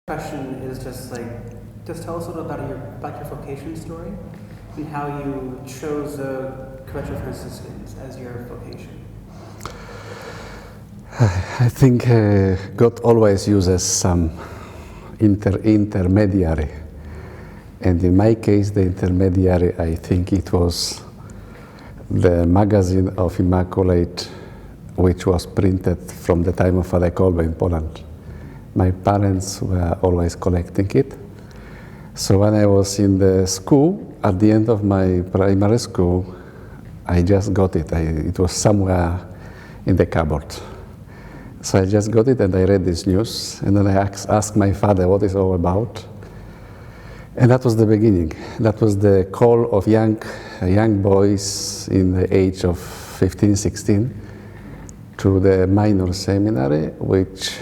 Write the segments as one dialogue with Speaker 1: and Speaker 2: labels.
Speaker 1: question is just tell us a little about your vocation story and how you chose Conventual Franciscans as your vocation.
Speaker 2: I think God always uses some intermediary, and in my case, the intermediary, I think it was the magazine of Immaculate, which was printed from the time of Father Kolbe in Poland. My parents were always collecting it. So when I was in the school, at the end of my primary school, I just got it. It was somewhere in the cupboard. So I just got it and I read this news, and then I asked my father what it's all about. And that was the beginning. That was the call of young boys in the age of 15, 16 to the minor seminary, which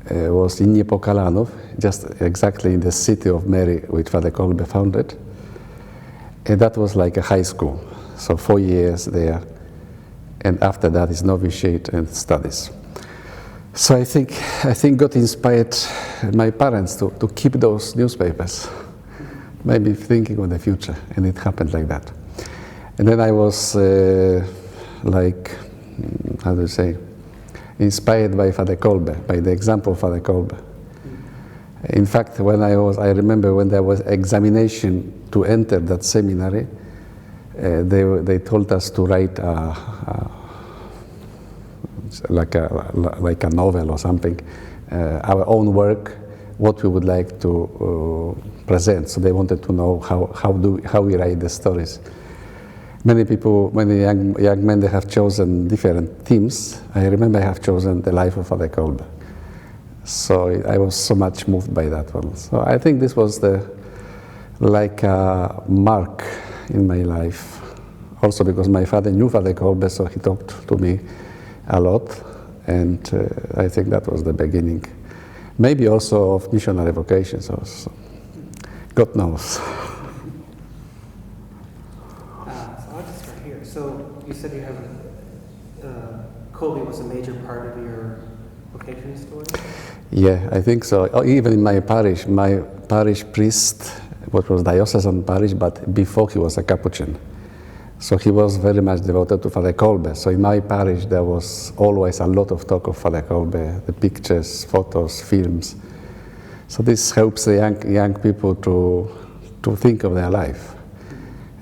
Speaker 2: was in Niepokalanów, just exactly in the city of Mary, which Father Kolbe founded. And that was like a high school, so 4 years there. And after that is novitiate and studies. So I think God inspired my parents to keep those newspapers, maybe thinking of the future, and it happened like that. And then I was inspired by Father Kolbe, by the example of Father Kolbe. In fact, I remember when there was examination to enter that seminary, they told us to write like a novel or something, our own work, what we would like to present. So they wanted to know how we write the stories. Many young men, they have chosen different themes. I remember I have chosen the life of Father Kolbe. So I was so much moved by that one. So I think this was like a mark in my life. Also because my father knew Father Kolbe, so he talked to me a lot. And I think that was the beginning. Maybe also of missionary vocations also. God knows.
Speaker 1: So you said you have Kolbe was a major part of your vocation story?
Speaker 2: Yeah, I think so. Even in my parish priest, what was diocesan parish, but before he was a Capuchin. So he was very much devoted to Father Kolbe. So in my parish there was always a lot of talk of Father Kolbe, the pictures, photos, films. So this helps the young people to think of their life.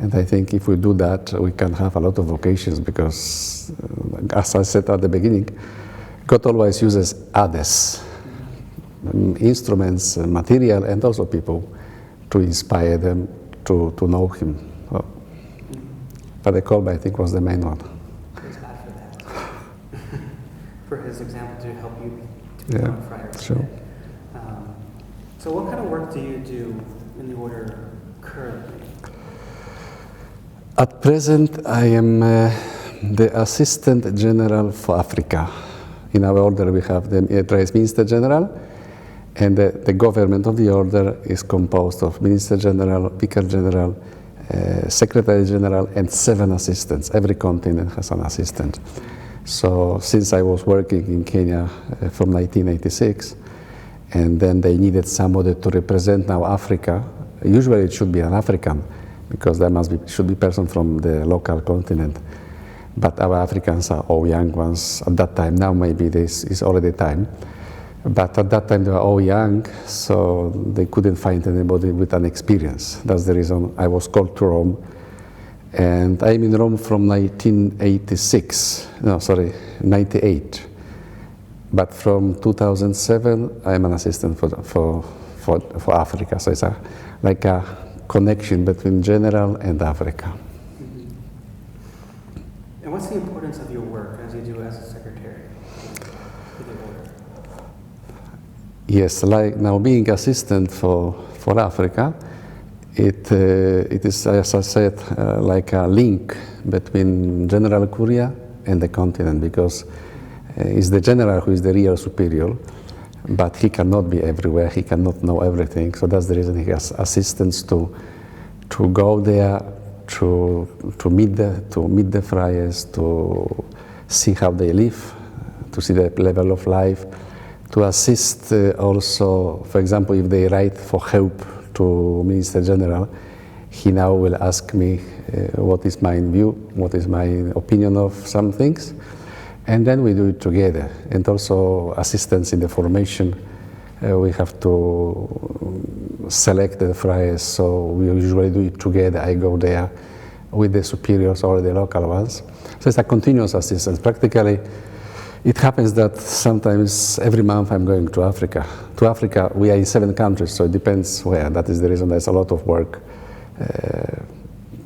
Speaker 2: And I think if we do that, we can have a lot of vocations because, as I said at the beginning, God always uses others, instruments, material, and also people to inspire them to know Him. So, Father Kolbe, I think, was the main one.
Speaker 1: Praise God for that. For his example to help you to become a friar.
Speaker 2: Sure.
Speaker 1: So what kind of work do you do in the order currently?
Speaker 2: At present, I am the Assistant General for Africa. In our order, we have the Minister General, and the government of the order is composed of Minister General, Vicar General, Secretary General, and 7 assistants. Every continent has an assistant. So since I was working in Kenya from 1986, and then they needed somebody to represent now Africa, usually it should be an African, because there should be person from the local continent. But our Africans are all young ones at that time. Now maybe this is already time. But at that time they were all young, so they couldn't find anybody with an experience. That's the reason I was called to Rome. And I'm in Rome from 98. But from 2007, I'm an assistant for Africa. So it's like a connection between general and Africa.
Speaker 1: Mm-hmm. And what's the importance of your work as you do as a secretary to the order?
Speaker 2: Yes, like now being assistant for Africa, it is, as I said, like a link between General Curia and the continent, because it's the general who is the real superior. But he cannot be everywhere, he cannot know everything, so that's the reason he has assistants to go there, to meet the friars, to see how they live, to see the level of life, to assist also, for example, if they write for help to Minister General, he now will ask me what is my view, what is my opinion of some things, and then we do it together. And also assistance in the formation, we have to select the friars, so we usually do it together. I go there with the superiors or the local ones. So it's a continuous assistance. Practically, it happens that sometimes every month I'm going to Africa. To Africa, we are in 7 countries, so it depends where. That is the reason there's a lot of work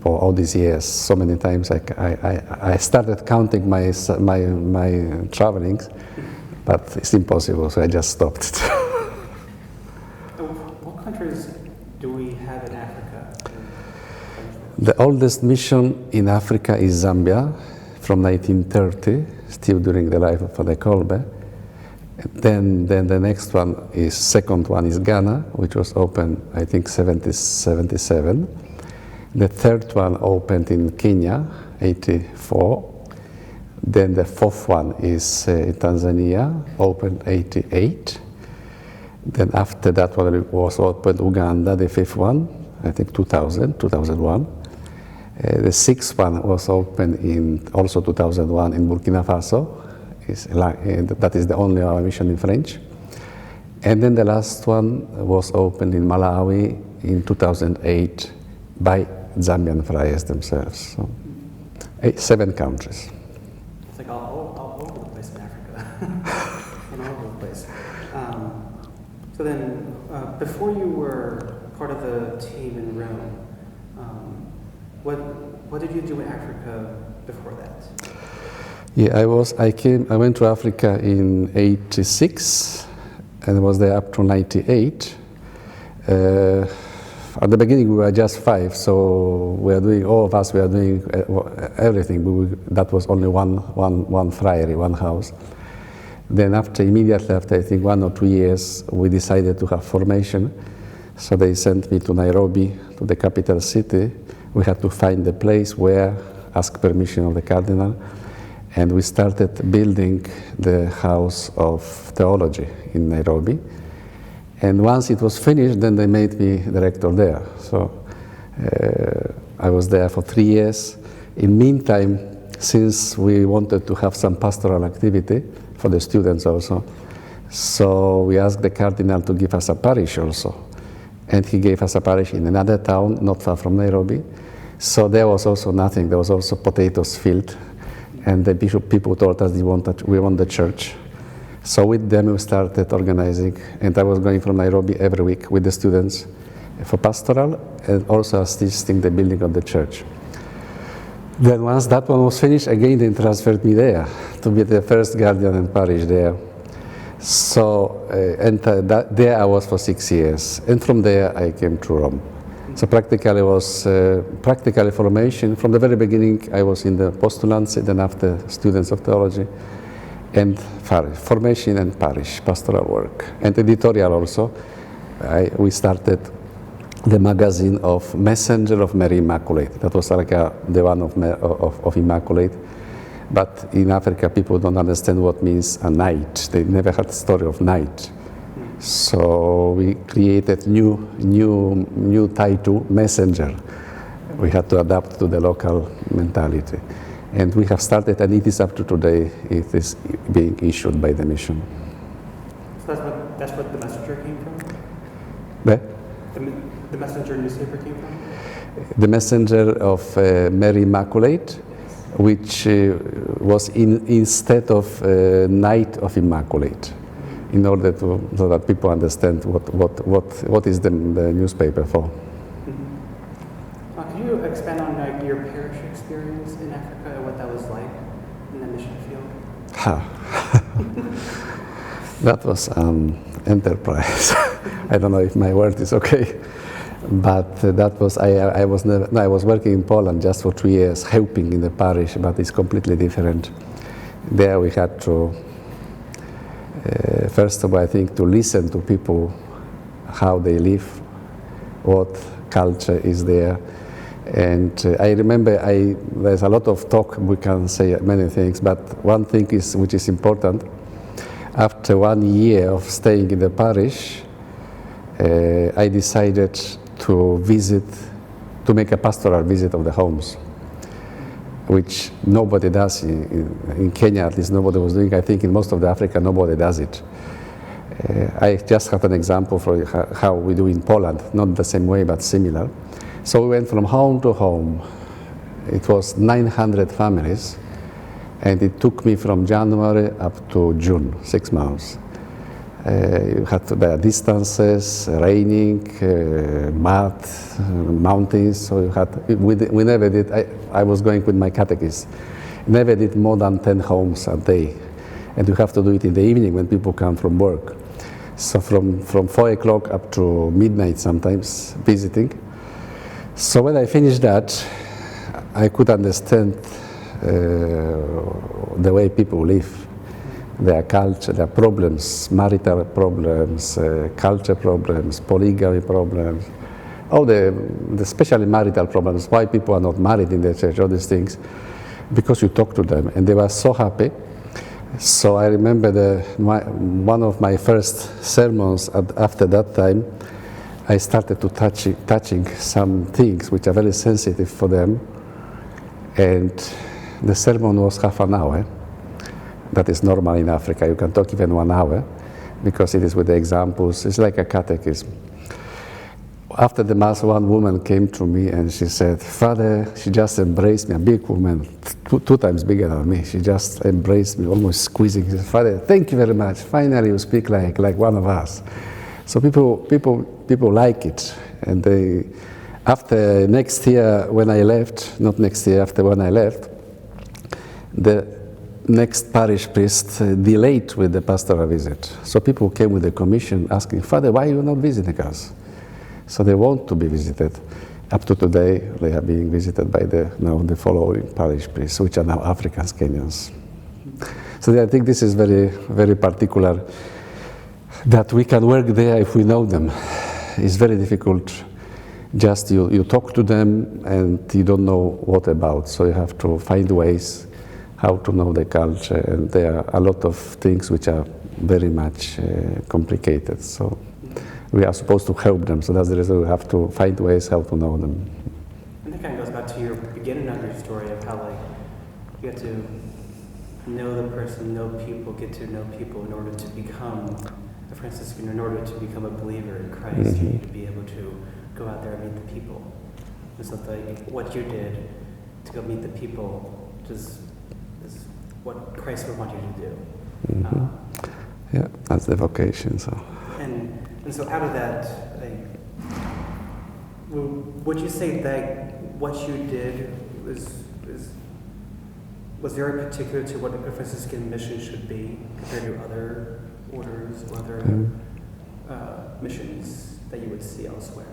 Speaker 2: for all these years. So many times I started counting my travelings, but it's impossible, so I just stopped it.
Speaker 1: What countries do we have in Africa?
Speaker 2: The oldest mission in Africa is Zambia from 1930, still during the life of Father Kolbe. Then the next one is, second one is Ghana, which was opened, I think, 77. The third one opened in Kenya, 84. Then the fourth one is in Tanzania, opened 88. Then after that one was opened Uganda, the fifth one, I think 2001. The sixth one was opened in also 2001 in Burkina Faso. That is the only our mission in French. And then the last one was opened in Malawi in 2008 by Zambian friars themselves. So, 7 countries.
Speaker 1: It's like all over the place in Africa. And all over the place. So then, before you were part of the team in Rome, what did you do in Africa before that?
Speaker 2: Yeah, I went to Africa in 86 and was there up to 98. At the beginning we were just 5, so we are doing, all of us, we are doing everything. That was only one friary, one house. Then immediately after, I think 1 or 2 years, we decided to have formation. So they sent me to Nairobi, to the capital city. We had to find the place where, ask permission of the cardinal. And we started building the House of Theology in Nairobi. And once it was finished, then they made me director there. So I was there for 3 years. In meantime, since we wanted to have some pastoral activity for the students also, so we asked the cardinal to give us a parish also. And he gave us a parish in another town, not far from Nairobi. So there was also nothing. There was also potatoes field. And the people told us we want the church. So with them we started organizing, and I was going from Nairobi every week with the students for pastoral and also assisting the building of the church. Then once that one was finished, again they transferred me there to be the first guardian and parish there. So there I was for 6 years, and from there I came to Rome. So practically was practically formation. From the very beginning I was in the postulants, then after students of theology, and formation and parish, pastoral work, and editorial also. We started the magazine of Messenger of Mary Immaculate. That was like the one of Immaculate. But in Africa, people don't understand what means a knight. They never had the story of knight. So we created new title, Messenger. We had to adapt to the local mentality. And we have started, and it is up to today, it is being issued by the mission.
Speaker 1: So that's what the Messenger came from?
Speaker 2: The
Speaker 1: Messenger newspaper came from?
Speaker 2: The Messenger of Mary Immaculate, which was instead of Knight of Immaculate, in order so that people understand what is the newspaper for.
Speaker 1: Could you expand on your parish experience in Africa and what that was like in the mission field?
Speaker 2: That was enterprise. I don't know if my word is okay, but that was I was working in Poland just for 2 years, helping in the parish, but it's completely different. There we had to first of all, I think, to listen to people, how they live, what culture is there. And I remember there's a lot of talk, we can say many things, but one thing which is important, after 1 year of staying in the parish, I decided to make a pastoral visit of the homes, which nobody does in Kenya. At least nobody was doing. I think in most of the Africa nobody does it. I just have an example for how we do in Poland, not the same way but similar. So we went from home to home. It was 900 families, and it took me from January up to June, 6 months. You had the distances, raining, mud, mountains. So we never did. I was going with my catechist. Never did more than 10 homes a day, and you have to do it in the evening when people come from work. So from 4 o'clock up to midnight sometimes visiting. So when I finished that, I could understand the way people live. Their culture, their problems, marital problems, culture problems, polygamy problems, all especially marital problems, why people are not married in the church, all these things, because you talk to them, and they were so happy. So I remember one of my first sermons after that time, I started to touching some things which are very sensitive for them, and the sermon was half an hour. That is normal in Africa. You can talk even 1 hour because it is with the examples. It's like a catechism. After the Mass, one woman came to me and she said, Father, she just embraced me, a big woman, two times bigger than me. She just embraced me, almost squeezing. She said, Father, thank you very much. Finally, you speak like one of us. So people like it. And after next year when I left, not next year, after when I left, the next parish priest delayed with the pastoral visit. So people came with a commission asking, Father, why are you not visiting us? So they want to be visited. Up to today, they are being visited by the following parish priests, which are now Africans, Kenyans. So I think this is very, very particular, that we can work there if we know them. It's very difficult. Just you talk to them and you don't know what about. So you have to find ways how to know the culture, and there are a lot of things which are very much complicated. So we are supposed to help them, so that's the reason we have to find ways how to know them.
Speaker 1: And that kind of goes back to your beginning of your story of how you have to know the person, know people, get to know people in order to become a Franciscan, in order to become a believer in Christ. You need to be able to go out there and meet the people. And so what you did to go meet the people is what Christ would want you to do.
Speaker 2: Yeah, that's the vocation. So.
Speaker 1: And so out of that, would you say that what you did was very particular to what a Franciscan mission should be compared to other orders or other missions that you would see elsewhere?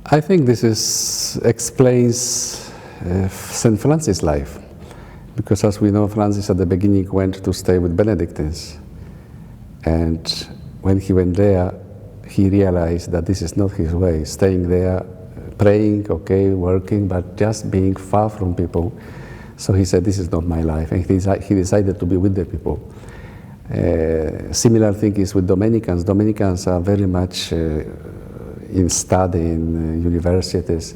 Speaker 2: I think this explains St. Francis' life. Because as we know, Francis at the beginning went to stay with Benedictines. And when he went there, he realized that this is not his way. Staying there, praying, okay, working, but just being far from people. So he said, this is not my life. And he decided to be with the people. Similar thing is with Dominicans. Dominicans are very much in study in universities.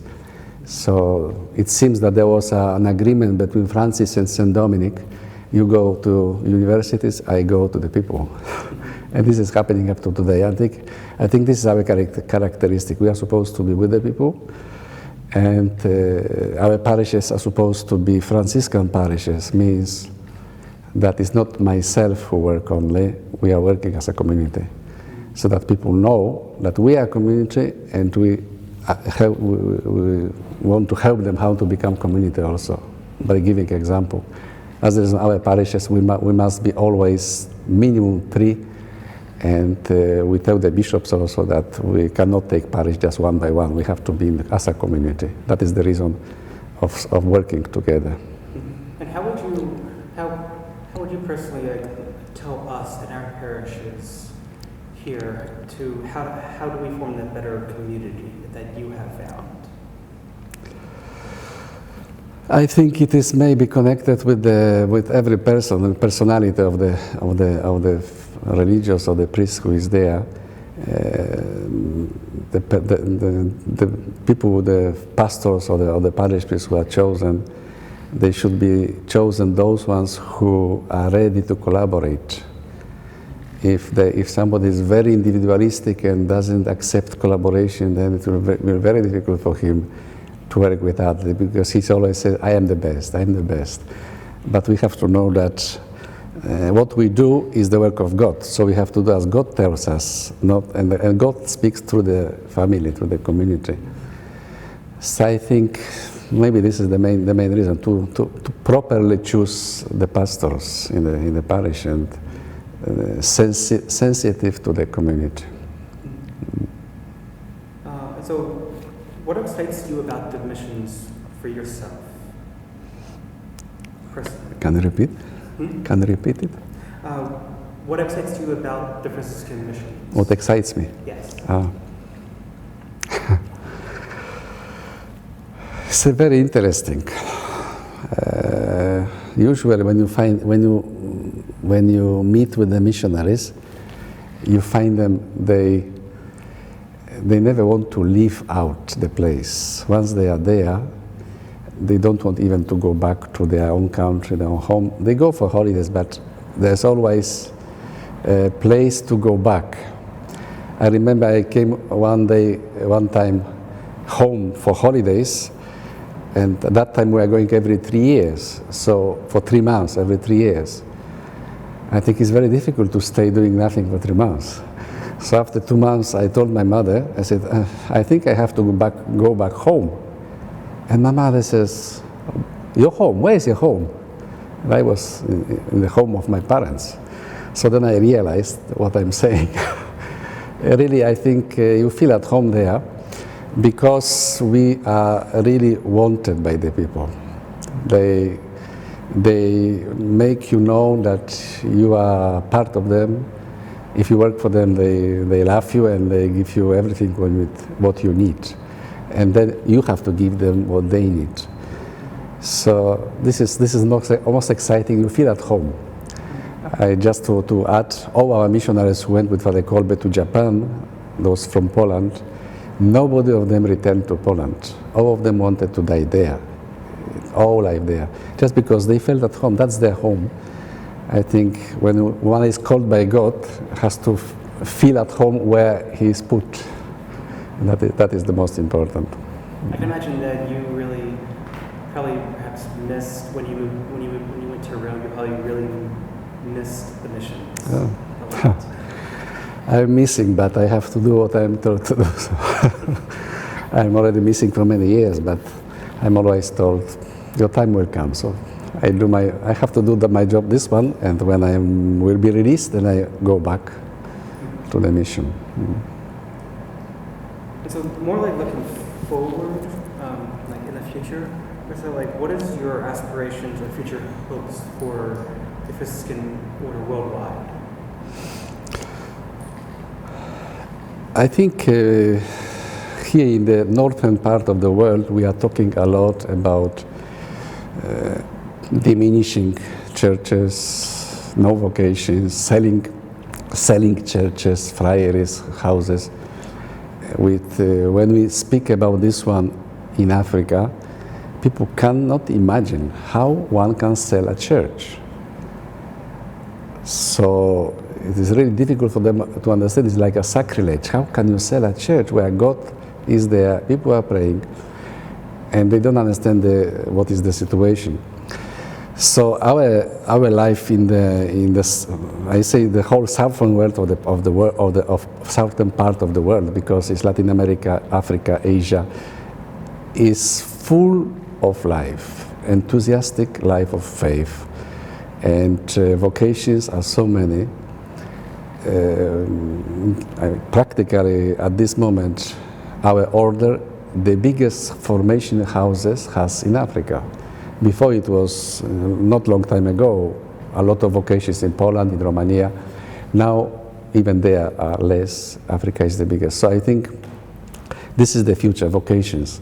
Speaker 2: So it seems that there was an agreement between Francis and St. Dominic. You go to universities, I go to the people. And this is happening up to today. I think this is our characteristic. We are supposed to be with the people, and our parishes are supposed to be Franciscan parishes, means that it's not myself who work only, we are working as a community. So that people know that we are a community and we want to help them how to become community also, by giving example. As in our parishes, we must be always minimum 3, and we tell the bishops also that we cannot take parish just one by one. We have to be as a community. That is the reason of working together.
Speaker 1: And how would you personally tell us in our parishes here to how do we form that better community that you have found?
Speaker 2: I think it is maybe connected with every person, the personality of the religious or the priest who is there. The people, the pastors or the parish priests who are chosen, they should be chosen those ones who are ready to collaborate. If somebody is very individualistic and doesn't accept collaboration, then it will be very difficult for him to work with others, because he always says, I am the best, I am the best. But we have to know that what we do is the work of God. So we have to do as God tells us, and God speaks through the family, through the community. So I think maybe this is the main reason, to properly choose the pastors in the parish and sensitive to the community.
Speaker 1: So what excites you about the missions for yourself? Personally?
Speaker 2: Can you repeat? Can you repeat it?
Speaker 1: What excites you about the Franciscan missions?
Speaker 2: What excites me?
Speaker 1: Yes.
Speaker 2: It's very interesting. Usually, when you meet with the missionaries, you find them they never want to leave out the place. Once they are there, they don't want even to go back to their own country, their own home. They go for holidays, but there's always a place to go back. I remember I came one time home for holidays, and at that time we were going every 3 years, so for 3 months, every 3 years. I think it's very difficult to stay doing nothing for 3 months. So after 2 months, I told my mother, I said, I think I have to go back home. And my mother says, your home, where is your home? And I was in the home of my parents. So then I realized what I'm saying. Really, I think you feel at home there because we are really wanted by the people. They make you know that you are part of them. If you work for them, they love you and they give you everything what you need. And then you have to give them what they need. So this is almost exciting. You feel at home. Just to add, all our missionaries who went with Father Kolbe to Japan, those from Poland, nobody of them returned to Poland. All of them wanted to die there, all life there, just because they felt at home. That's their home. I think when one is called by God, has to feel at home where he is put. And that is the most important.
Speaker 1: I can imagine that you really probably perhaps missed when you went to Rome. You probably really missed the missions.
Speaker 2: Oh. I'm missing, but I have to do what I'm told to do. So I'm already missing for many years, but I'm always told your time will come. So I have to do my job, this one, and when I will be released, then I go back to the mission.
Speaker 1: And so more like looking forward, like in the future, so like what is your aspirations or future hopes for the Franciscan Order worldwide?
Speaker 2: I think here in the northern part of the world, we are talking a lot about diminishing churches, no vocations, selling churches, friaries, houses. When we speak about this one in Africa, people cannot imagine how one can sell a church. So it is really difficult for them to understand. It's like a sacrilege. How can you sell a church where God is there, people are praying, and they don't understand what is the situation? So our life in this, I say the whole southern world of southern part of the world, because it's Latin America, Africa, Asia, is full of life, enthusiastic life of faith, and vocations are so many. Practically at this moment, our order, the biggest formation houses has in Africa. Before it was not long time ago, a lot of vocations in Poland, in Romania. Now, even there are less. Africa is the biggest. So I think this is the future, vocations.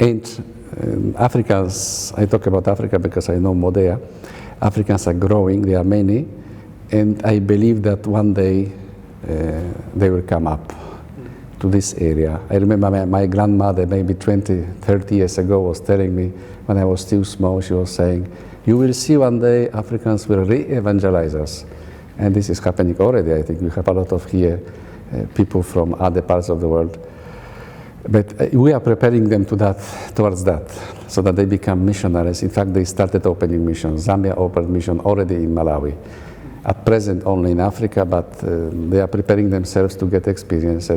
Speaker 2: And Africans, I talk about Africa because I know Modea. Africans are growing, there are many, and I believe that one day they will come up to this area. I remember my grandmother, maybe 20, 30 years ago, was telling me, when I was still small, she was saying, you will see one day Africans will re-evangelize us. And this is happening already, I think. We have a lot of here people from other parts of the world. But we are preparing them towards that, so that they become missionaries. In fact, they started opening missions. Zambia opened mission already in Malawi. At present, only in Africa, but they are preparing themselves to get experience.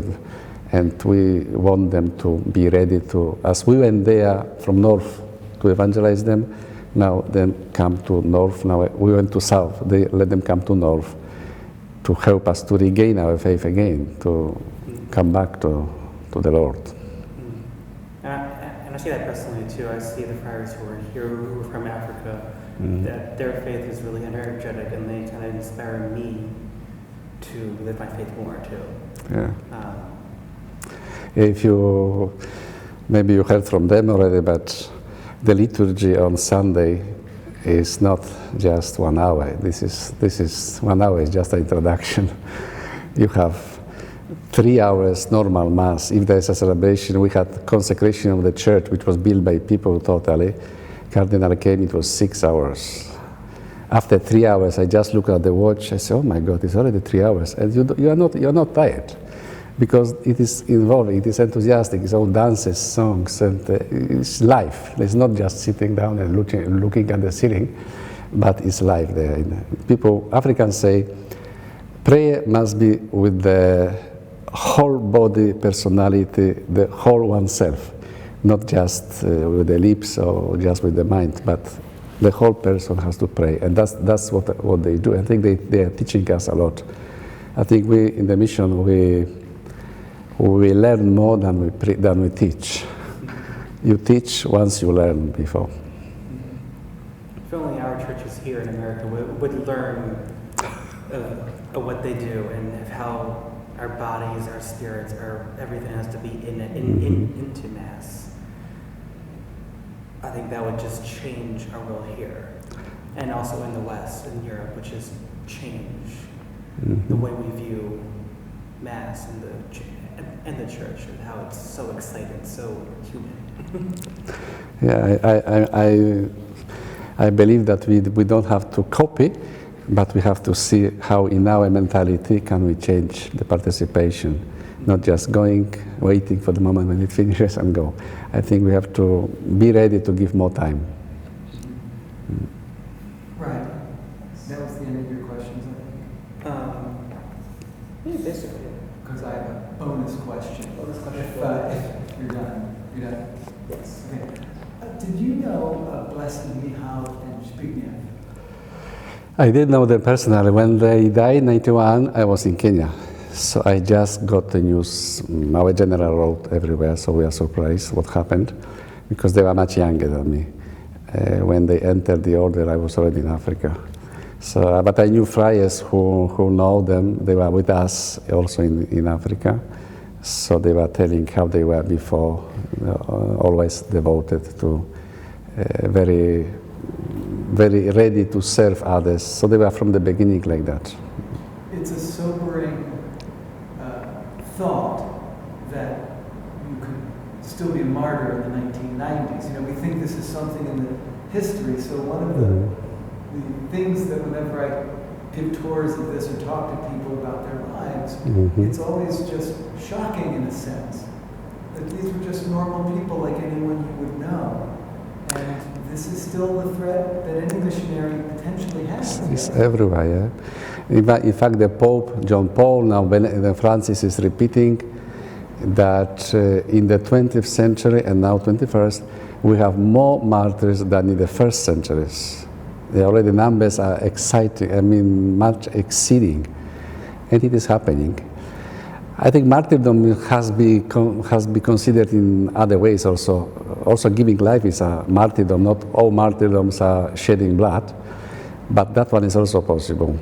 Speaker 2: And we want them to be ready to, as we went there from north to evangelize them, now then come to north. Now we went to south. They let them come to north to help us to regain our faith again, to come back to the Lord.
Speaker 1: And I see that personally too. I see the friars who are here, who are from Africa, that their faith is really energetic, and they kind of inspire me to live my faith more too.
Speaker 2: Yeah. If maybe you heard from them already, but the liturgy on Sunday is not just 1 hour. This is 1 hour is just an introduction. You have 3 hours normal mass. If there's a celebration, we had consecration of the church, which was built by people totally. Cardinal came, it was 6 hours. After 3 hours, I just looked at the watch. I said, "Oh my God, it's already 3 hours," and you are not tired, because it is involving, it is enthusiastic. It's all dances, songs, and it's life. It's not just sitting down and looking at the ceiling, but it's life there. People, Africans say, prayer must be with the whole body, personality, the whole oneself, not just with the lips or just with the mind, but the whole person has to pray, and that's what they do. I think they are teaching us a lot. I think we in the mission we learn more than we teach. You teach once you learn before.
Speaker 1: If only our churches here in America would learn of what they do, and of how our bodies, our spirits, everything has to be into Mass. I think that would just change our will here, and also in the West, in Europe, which is change the way we view Mass and the church, and how it's so exciting, so human.
Speaker 2: Yeah, I believe that we don't have to copy, but we have to see how in our mentality can we change the participation, not just waiting for the moment when it finishes and go. I think we have to be ready to give more time.
Speaker 3: Right. That was the end of your questions, I think.
Speaker 1: Yeah, basically.
Speaker 3: Because I have a bonus question. If you're done. You're done?
Speaker 1: Yes.
Speaker 3: Okay. Did you know Blessed Michał and Zbigniew?
Speaker 2: I didn't know them personally. When they died in 1991, I was in Kenya. So I just got the news. Our general wrote everywhere, so we are surprised what happened, because they were much younger than me. When they entered the order, I was already in Africa. So, but I knew friars who know them. They were with us also in Africa. So they were telling how they were before, always devoted to, very ready to serve others. So they were from the beginning like that.
Speaker 3: It's a sobering thought that you could still be a martyr in the 1990s. You know, we think this is something in the history. So one of the things that whenever I give tours of this or talk to people about their lives, it's always just shocking in a sense that these were just normal people like anyone you would know. And this is still the threat that any missionary potentially has.
Speaker 2: It's everywhere, yeah. In fact, the Pope, John Paul, now Francis is repeating that in the 20th century and now 21st, we have more martyrs than in the first centuries. The numbers are exciting, much exceeding, and it is happening. I think martyrdom has been considered in other ways also. Also giving life is a martyrdom. Not all martyrdoms are shedding blood, but that one is also possible.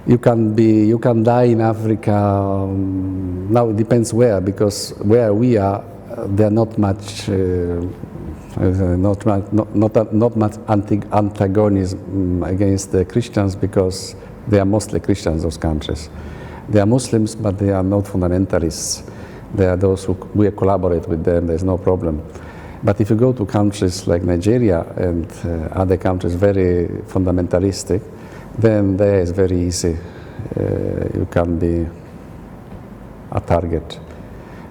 Speaker 2: You can die in Africa. Now it depends where, because where we are, there are not much not much antagonism against the Christians, because they are mostly Christians, those countries. They are Muslims, but they are not fundamentalists. They are those who we collaborate with them. There's no problem. But if you go to countries like Nigeria and other countries very fundamentalistic, then there is very easy. You can be a target.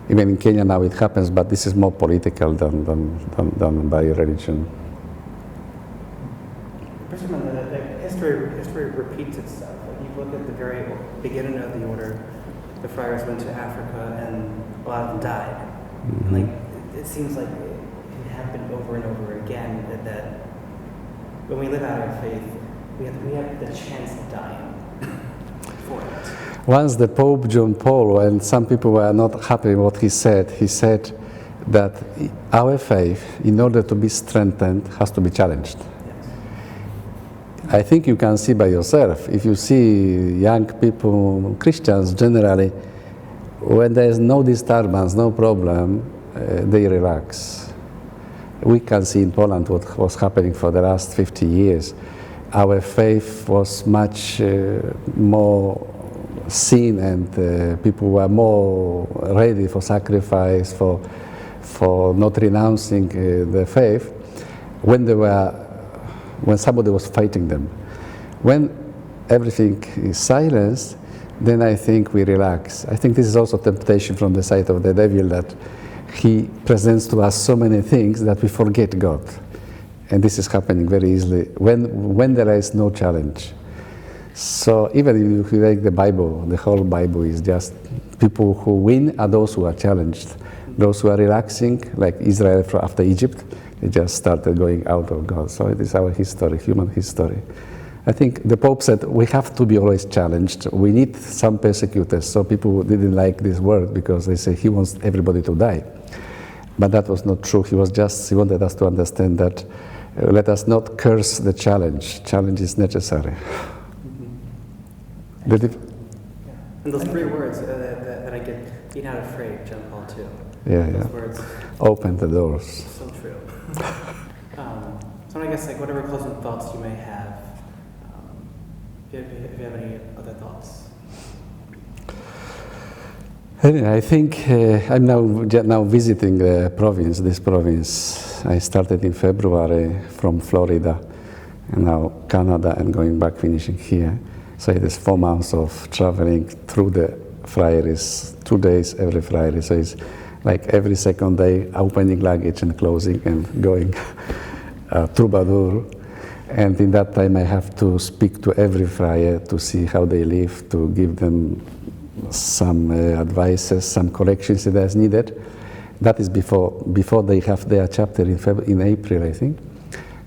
Speaker 2: Even in Kenya now it happens, but this is more political than by religion.
Speaker 1: History repeats itself. Like, you look at the very beginning of the order, the friars went to Africa and a lot of them died.
Speaker 2: Mm-hmm.
Speaker 1: Like, it seems like it happened over and over again that when we live out our faith, we have the chance of dying for it.
Speaker 2: Once the Pope John Paul, and some people were not happy with what he said that our faith, in order to be strengthened, has to be challenged.
Speaker 1: Yes.
Speaker 2: I think you can see by yourself, if you see young people, Christians generally, when there is no disturbance, no problem, they relax. We can see in Poland what was happening for the last 50 years. Our faith was much more seen, and people were more ready for sacrifice, for not renouncing the faith when somebody was fighting them. When everything is silenced, then I think we relax. I think this is also temptation from the side of the devil, that he presents to us so many things that we forget God. And this is happening very easily when there is no challenge. So even if you take the Bible, the whole Bible is just people who win are those who are challenged. Those who are relaxing, like Israel after Egypt, they just started going out of God. So it is our history, human history. I think the Pope said we have to be always challenged. We need some persecutors. So people didn't like this word because they say he wants everybody to die. But that was not true. He wanted us to understand that let us not curse the challenge. Challenge is necessary.
Speaker 1: Mm-hmm. And those three words that I get, be not afraid, John Paul II. Those words.
Speaker 2: Open the doors.
Speaker 1: So true. So I guess, like, whatever closing thoughts you may have, if you have any other thoughts.
Speaker 2: Anyway, I think I'm now visiting this province. I started in February from Florida, and now Canada, and going back, finishing here. So it is 4 months of traveling through the friaries, 2 days every Friday. So it's like every second day, opening luggage and closing and going troubadour. And in that time, I have to speak to every friar to see how they live, to give them some advices, some corrections that is needed. That is before they have their chapter in April, I think.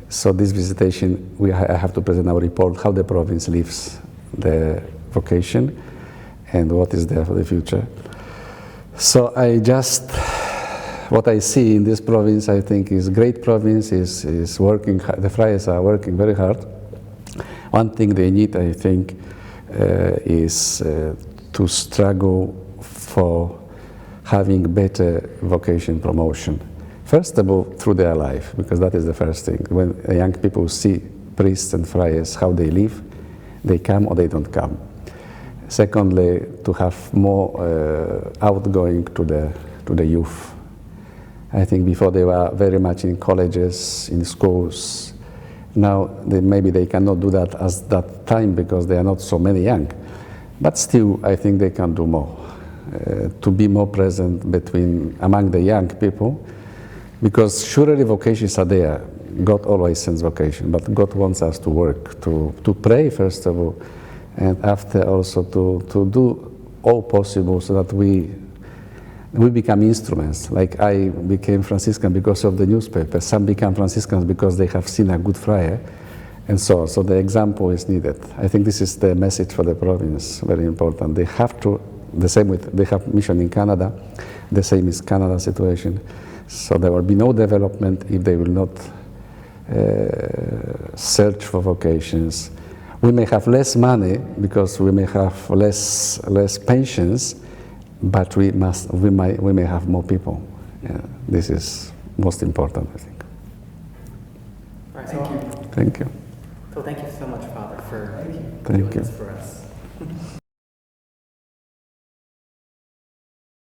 Speaker 2: So this visitation, I have to present our report, how the province lives the vocation and what is there for the future. So what I see in this province, I think is great province, is working, the friars are working very hard. One thing they need, I think, is to struggle for having better vocation promotion. First of all, through their life, because that is the first thing. When young people see priests and friars, how they live, they come or they don't come. Secondly, to have more outgoing to the youth. I think before they were very much in colleges, in schools. Now maybe they cannot do that at that time because there are not so many young. But still, I think they can do more. To be more present among the young people, because surely vocations are there. God always sends vocation, but God wants us to work, to pray first of all, and after also to do all possible so that we become instruments. Like I became Franciscan because of the newspaper. Some become Franciscans because they have seen a good friar, and so on. So the example is needed. I think this is the message for the province, very important. They have to, they have mission in Canada, the same is Canada situation. So there will be no development if they will not search for vocations. We may have less money because we may have less pensions, but we may have more people Yeah, this is most important, I think.
Speaker 1: All right,
Speaker 3: Thank you.
Speaker 2: Thank you.
Speaker 1: So thank you so much, Father, for
Speaker 3: Thank you.
Speaker 2: Thank
Speaker 1: doing
Speaker 2: you.
Speaker 1: this for